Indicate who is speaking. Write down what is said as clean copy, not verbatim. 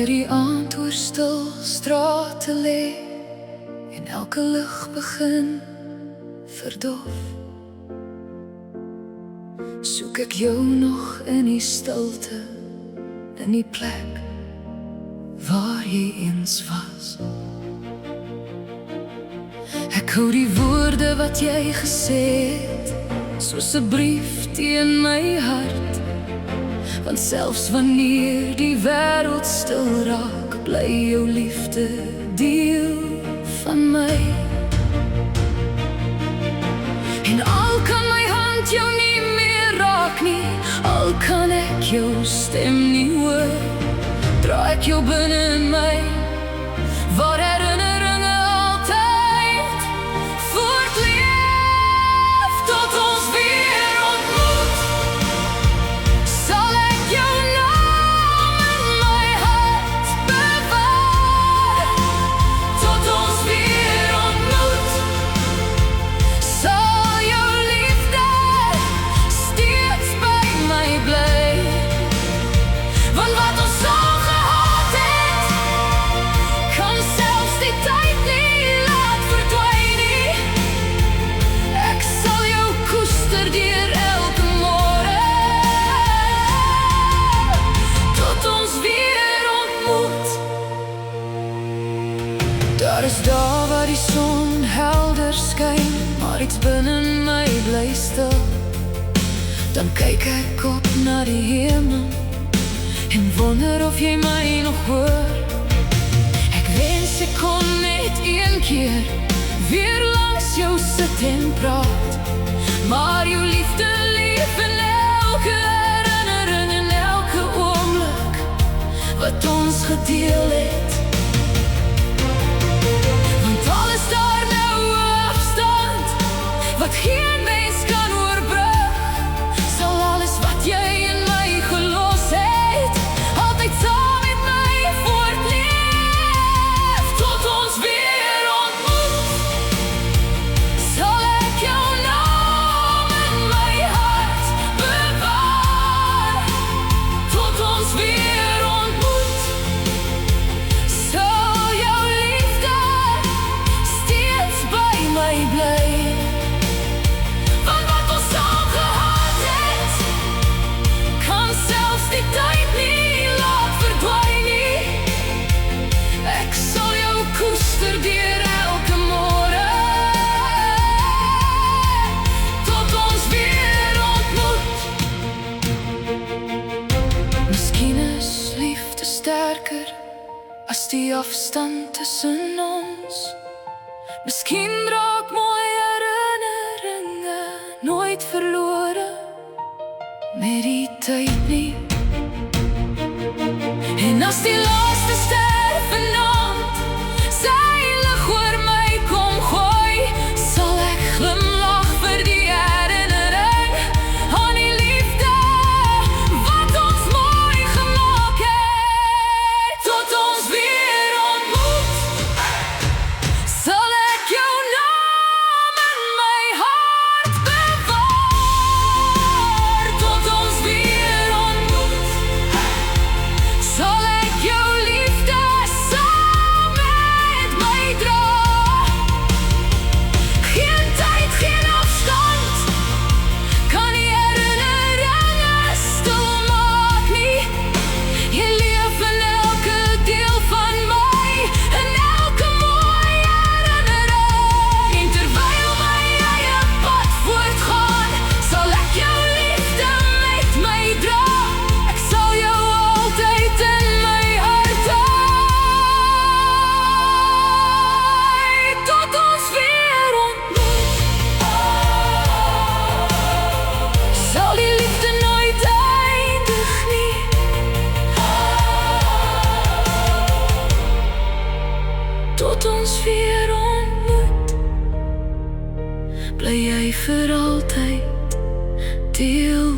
Speaker 1: Wanneer die aand oor stil strate lê en elke lig begin verdof, soek ek jou nog in die stilte, in die plek waar jy eens was. Ek hou die woorde wat jy gesê het, soos 'n brief teen my hart. Want selfs wanneer die wêreld stil raak, bly jou liefde deel van my. En al kan my hand jou nie meer raak nie, al kan ek jou stem nie hoor, dra ek jou binne in my, waar herinneringe altyd voortleef. Tot ons weer ontmoet, sal ek jou naam in my hart bewaar. Tot ons weer ontmoet, sal jou liefde steeds by my bly. Want wat ons saam gehad het, kan selfs die tyd nie laat verdwyn nie. Ek sal jou koester deur elke môre, tot ons weer ontmoet. Daar is dae waar die son helder skyn, maar iets binne my bly stil. Dan kyk ek op na die hemel en wonder of jy my nog hoor. Ek wens ek kon net een keer weer langs jou sit en praat, maar jou liefde leef in elke herinnering, in elke oomblik wat ons gedeel het. Want al is daar nou 'n afstand wat geen mens kan oorbrug, sal alles wat jy in my gelos het altyd saam met my voortleef. Tot ons weer ontmoet, sal ek jou naam in my hart bewaar. Tot ons weer ontmoet, sal jou liefde steeds by my bly. Want wat ons saam gehad het, kan selfs die tyd nie laat verdwyn nie. Ek sal jou koester deur elke môre, tot ons weer ontmoet. Miskien is liefde sterker as die afstand tussen ons. Miskien raak mooi herinneringe nooit verlore met die tyd nie. En as die laaste ster vanaand sy lig oor my kom gooi, sal ek glimlag vir die herinnering aan die liefde wat ons mooi gemaak het. Tot ons weer ontmoet, sal ek jou naam in my hart bewaar. Tot ons weer ontmoet, sal ek jou liefde saam met my dra. Geen tyd, geen afstand kan die herinneringe stil maak nie. Jy leef in elke deel van my, in elke mooi herinnering. En terwyl my eie pad voortgaan, sal ek jou liefde met my dra. Ek sal jou altyd in my hart hou. Tot ons weer ontmoet, sal die liefde nooit eindig nie. Tot ons weer ontmoet, bly jy vir altyd deel